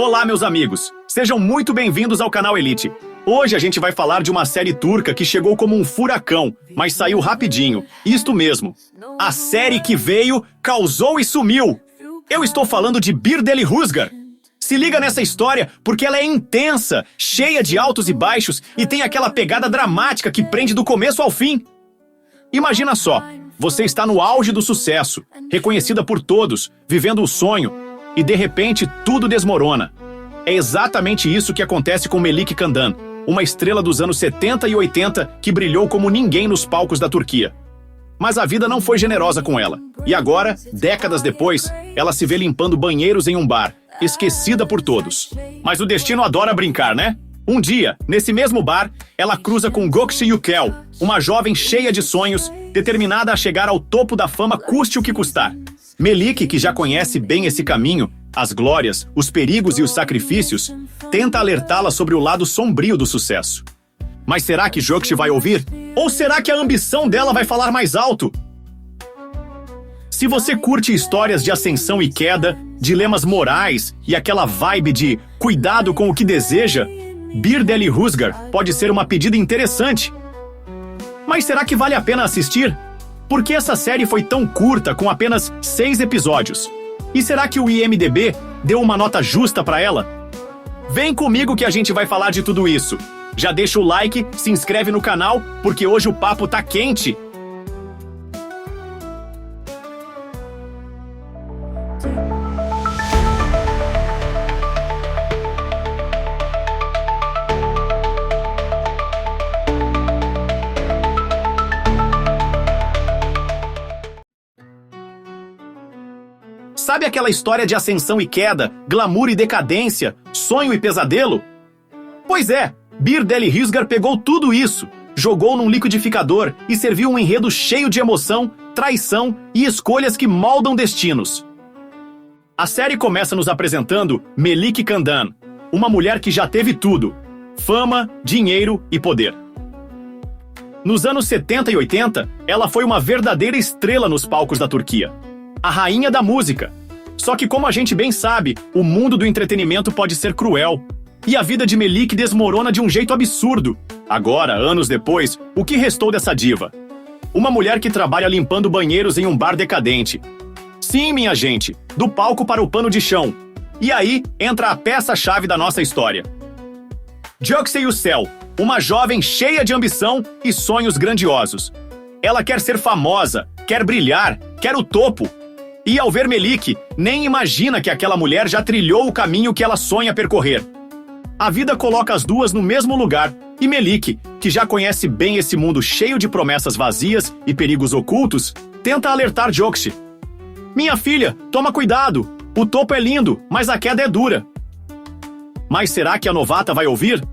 Olá, meus amigos! Sejam muito bem-vindos ao canal Elite. Hoje a gente vai falar de uma série turca que chegou como um furacão, mas saiu rapidinho. Isto mesmo. A série que veio, causou e sumiu. Eu estou falando de Bir Deli Husgar. Se liga nessa história porque ela é intensa, cheia de altos e baixos e tem aquela pegada dramática que prende do começo ao fim. Imagina só, você está no auge do sucesso, reconhecida por todos, vivendo o sonho, e de repente tudo desmorona. É exatamente isso que acontece com Melik Candan, uma estrela dos anos 70 e 80 que brilhou como ninguém nos palcos da Turquia. Mas a vida não foi generosa com ela. E agora, décadas depois, ela se vê limpando banheiros em um bar, esquecida por todos. Mas o destino adora brincar, né? Um dia, nesse mesmo bar, ela cruza com Gökçe Yücel, uma jovem cheia de sonhos, determinada a chegar ao topo da fama custe o que custar. Melik, que já conhece bem esse caminho, as glórias, os perigos e os sacrifícios, tenta alertá-la sobre o lado sombrio do sucesso. Mas será que Gökçe vai ouvir? Ou será que a ambição dela vai falar mais alto? Se você curte histórias de ascensão e queda, dilemas morais e aquela vibe de cuidado com o que deseja, Bir Deli Husgar pode ser uma pedida interessante. Mas será que vale a pena assistir? Por que essa série foi tão curta, com apenas 6 episódios? E será que o IMDb deu uma nota justa para ela? Vem comigo que a gente vai falar de tudo isso. Já deixa o like, se inscreve no canal, porque hoje o papo tá quente. Sabe aquela história de ascensão e queda, glamour e decadência, sonho e pesadelo? Pois é, Bir Deli Husgar pegou tudo isso, jogou num liquidificador e serviu um enredo cheio de emoção, traição e escolhas que moldam destinos. A série começa nos apresentando Melik Candan, uma mulher que já teve tudo: fama, dinheiro e poder. Nos anos 70 e 80, ela foi uma verdadeira estrela nos palcos da Turquia. A rainha da música. Só que, como a gente bem sabe, o mundo do entretenimento pode ser cruel. E a vida de Melik desmorona de um jeito absurdo. Agora, anos depois, o que restou dessa diva? Uma mulher que trabalha limpando banheiros em um bar decadente. Sim, minha gente, do palco para o pano de chão. E aí entra a peça-chave da nossa história. Gökçe Yücel, uma jovem cheia de ambição e sonhos grandiosos. Ela quer ser famosa, quer brilhar, quer o topo. E ao ver Melik, nem imagina que aquela mulher já trilhou o caminho que ela sonha percorrer. A vida coloca as duas no mesmo lugar, e Melik, que já conhece bem esse mundo cheio de promessas vazias e perigos ocultos, tenta alertar Gökçe. Minha filha, toma cuidado! O topo é lindo, mas a queda é dura. Mas será que a novata vai ouvir?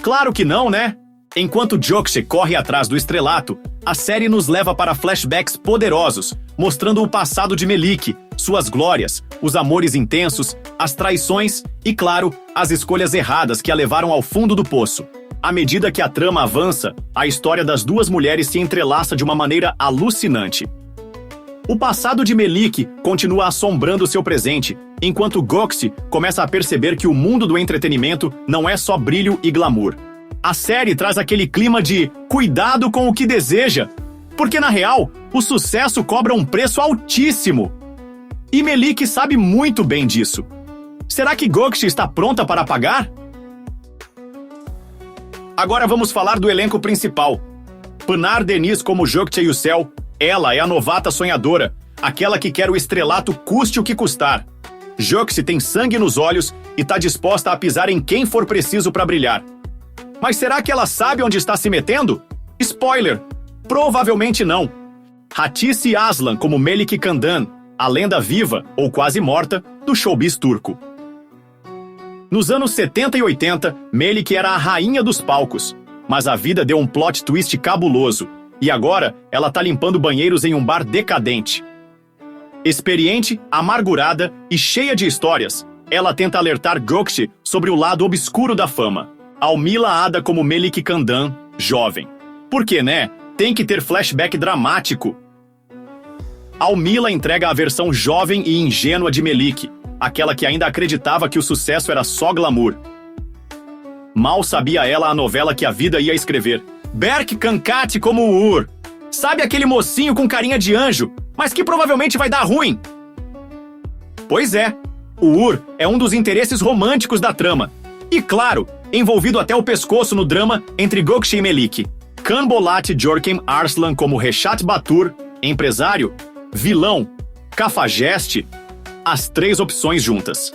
Claro que não, né? Enquanto Gökçe corre atrás do estrelato, a série nos leva para flashbacks poderosos, mostrando o passado de Melik, suas glórias, os amores intensos, as traições e, claro, as escolhas erradas que a levaram ao fundo do poço. À medida que a trama avança, a história das duas mulheres se entrelaça de uma maneira alucinante. O passado de Melik continua assombrando seu presente, enquanto Gökçe começa a perceber que o mundo do entretenimento não é só brilho e glamour. A série traz aquele clima de cuidado com o que deseja, porque na real, o sucesso cobra um preço altíssimo. E Melik sabe muito bem disso. Será que Gökçe está pronta para pagar? Agora vamos falar do elenco principal. Pınar Deniz como Gökçe Yücel, ela é a novata sonhadora, aquela que quer o estrelato custe o que custar. Gökçe tem sangue nos olhos e está disposta a pisar em quem for preciso para brilhar. Mas será que ela sabe onde está se metendo? Spoiler! Provavelmente não. Hatice Aslan como Melik Candan, a lenda viva, ou quase morta, do showbiz turco. Nos anos 70 e 80, Melik era a rainha dos palcos, mas a vida deu um plot twist cabuloso, e agora ela tá limpando banheiros em um bar decadente. Experiente, amargurada e cheia de histórias, ela tenta alertar Gökçe sobre o lado obscuro da fama. Almila Ada como Melik Candan, jovem. Por quê, né? Tem que ter flashback dramático. Almila entrega a versão jovem e ingênua de Melik, aquela que ainda acreditava que o sucesso era só glamour. Mal sabia ela a novela que a vida ia escrever. Berk Kankati como o Ur. Sabe aquele mocinho com carinha de anjo, mas que provavelmente vai dar ruim? Pois é, o Ur é um dos interesses românticos da trama. E claro, envolvido até o pescoço no drama entre Gökçe e Melik. Kanbolat Jorkem Arslan como Reshat Batur, empresário, vilão, cafajeste, as três opções juntas.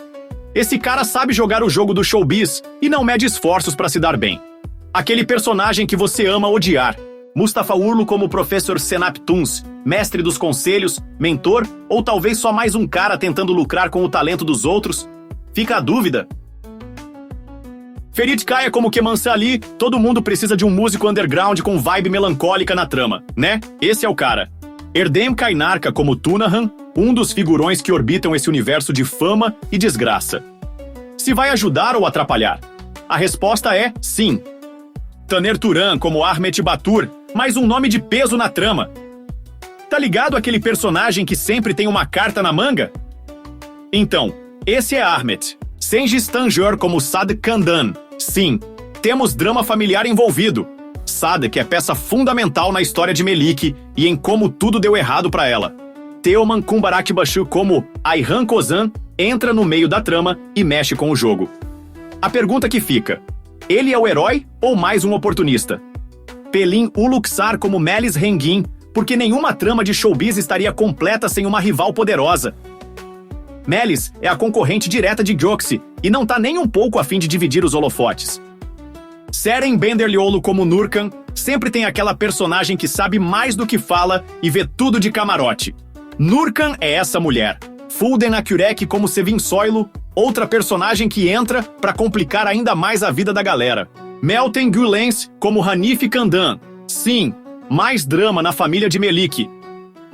Esse cara sabe jogar o jogo do showbiz e não mede esforços para se dar bem. Aquele personagem que você ama odiar. Mustafa Urlu como Professor Senap Tuns, mestre dos conselhos, mentor ou talvez só mais um cara tentando lucrar com o talento dos outros? Fica a dúvida. Ferit Kaya como Keman Ali, todo mundo precisa de um músico underground com vibe melancólica na trama, né? Esse é o cara. Erdem Kainarka como Tunahan, um dos figurões que orbitam esse universo de fama e desgraça. Se vai ajudar ou atrapalhar? A resposta é sim. Taner Turan como Ahmet Batur, mais um nome de peso na trama. Tá ligado aquele personagem que sempre tem uma carta na manga? Então, esse é Ahmet. Cengiz Tanger como Sadık Kandan. Sim, temos drama familiar envolvido. Sadık é peça fundamental na história de Melik e em como tudo deu errado pra ela. Teoman Kumbarakbaşı como Ayhan Kozan entra no meio da trama e mexe com o jogo. A pergunta que fica: ele é o herói ou mais um oportunista? Pelin Uluksar como Melis Rengin, porque nenhuma trama de showbiz estaria completa sem uma rival poderosa. Melis é a concorrente direta de Gökçe e não tá nem um pouco a fim de dividir os holofotes. Seren Benderlioğlu como Nurkan sempre tem aquela personagem que sabe mais do que fala e vê tudo de camarote. Nurkan é essa mulher. Fulden Akurek como Sevin Soylu, outra personagem que entra pra complicar ainda mais a vida da galera. Meltem Gülens como Hanif Kandan. Sim, mais drama na família de Melik.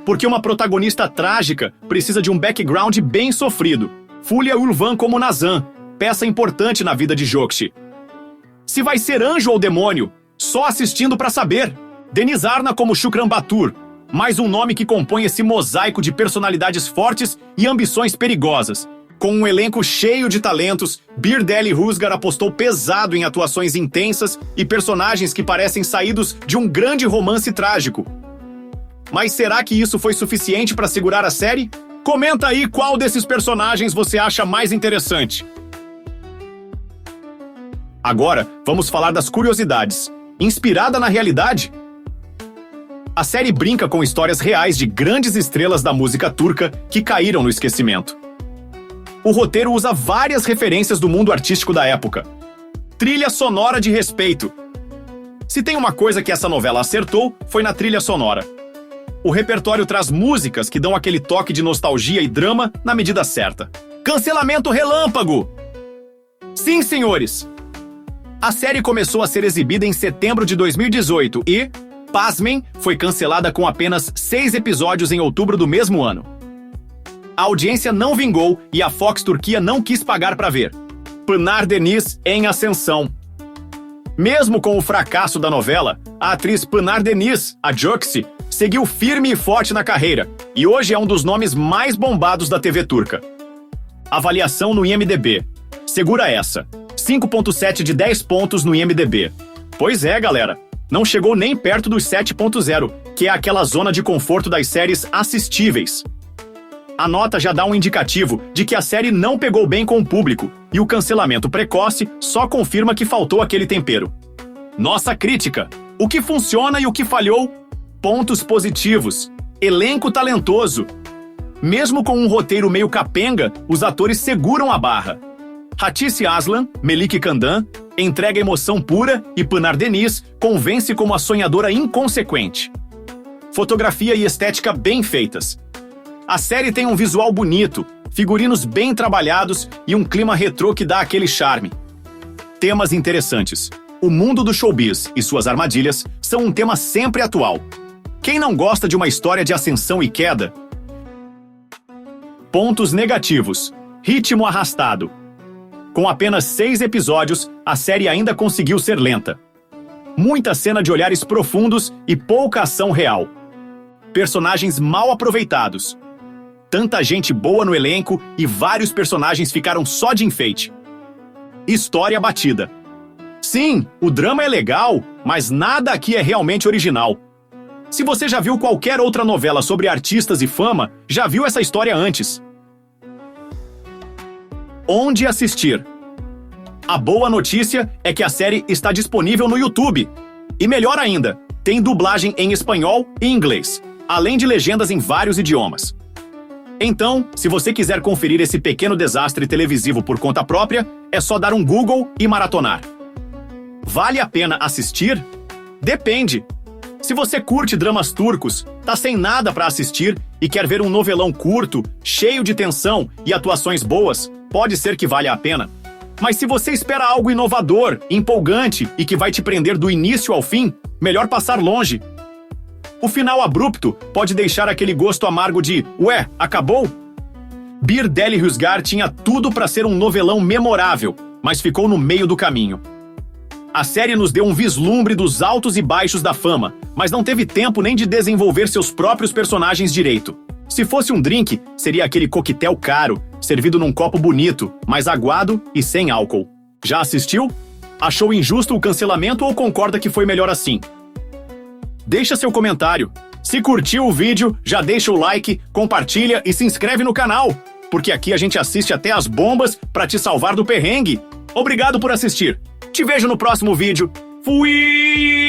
Porque uma protagonista trágica precisa de um background bem sofrido. Fulya Ulvan como Nazan, peça importante na vida de Gökçe. Se vai ser anjo ou demônio, só assistindo pra saber. Deniz Arna como Shukran Batur, mais um nome que compõe esse mosaico de personalidades fortes e ambições perigosas. Com um elenco cheio de talentos, Birdeli Husgar apostou pesado em atuações intensas e personagens que parecem saídos de um grande romance trágico. Mas será que isso foi suficiente para segurar a série? Comenta aí qual desses personagens você acha mais interessante. Agora, vamos falar das curiosidades. Inspirada na realidade? A série brinca com histórias reais de grandes estrelas da música turca que caíram no esquecimento. O roteiro usa várias referências do mundo artístico da época. Trilha sonora de respeito. Se tem uma coisa que essa novela acertou, foi na trilha sonora. O repertório traz músicas que dão aquele toque de nostalgia e drama na medida certa. Cancelamento relâmpago! Sim, senhores! A série começou a ser exibida em setembro de 2018 e, pasmem, foi cancelada com apenas 6 episódios em outubro do mesmo ano. A audiência não vingou e a Fox Turquia não quis pagar para ver. Pınar Deniz em ascensão. Mesmo com o fracasso da novela, a atriz Pınar Deniz, a Gökçe, seguiu firme e forte na carreira e hoje é um dos nomes mais bombados da TV turca. Avaliação no IMDb. Segura essa. 5.7 de 10 pontos no IMDb. Pois é, galera. Não chegou nem perto dos 7.0, que é aquela zona de conforto das séries assistíveis. A nota já dá um indicativo de que a série não pegou bem com o público e o cancelamento precoce só confirma que faltou aquele tempero. Nossa crítica. O que funciona e o que falhou? Pontos positivos. Elenco talentoso. Mesmo com um roteiro meio capenga, os atores seguram a barra. Hatice Aslan, Melik Kandan, entrega emoção pura e Pınar Deniz convence como a sonhadora inconsequente. Fotografia e estética bem feitas. A série tem um visual bonito, figurinos bem trabalhados e um clima retrô que dá aquele charme. Temas interessantes. O mundo do showbiz e suas armadilhas são um tema sempre atual. Quem não gosta de uma história de ascensão e queda? Pontos negativos. Ritmo arrastado. Com apenas 6 episódios, a série ainda conseguiu ser lenta. Muita cena de olhares profundos e pouca ação real. Personagens mal aproveitados. tanta gente boa no elenco e vários personagens ficaram só de enfeite. História batida. Sim, o drama é legal, mas nada aqui é realmente original. Se você já viu qualquer outra novela sobre artistas e fama, já viu essa história antes. Onde assistir? A boa notícia é que a série está disponível no YouTube. E melhor ainda, tem dublagem em espanhol e inglês, além de legendas em vários idiomas. Então, se você quiser conferir esse pequeno desastre televisivo por conta própria, é só dar um Google e maratonar. Vale a pena assistir? Depende. Se você curte dramas turcos, tá sem nada pra assistir e quer ver um novelão curto, cheio de tensão e atuações boas, pode ser que valha a pena. Mas se você espera algo inovador, empolgante e que vai te prender do início ao fim, melhor passar longe. O final abrupto pode deixar aquele gosto amargo de ué, acabou? Bir Deli Hüsgar tinha tudo pra ser um novelão memorável, mas ficou no meio do caminho. A série nos deu um vislumbre dos altos e baixos da fama, mas não teve tempo nem de desenvolver seus próprios personagens direito. Se fosse um drink, seria aquele coquetel caro, servido num copo bonito, mas aguado e sem álcool. Já assistiu? Achou injusto o cancelamento ou concorda que foi melhor assim? Deixa seu comentário. Se curtiu o vídeo, já deixa o like, compartilha e se inscreve no canal, porque aqui a gente assiste até as bombas pra te salvar do perrengue. Obrigado por assistir. Te vejo no próximo vídeo. Fui!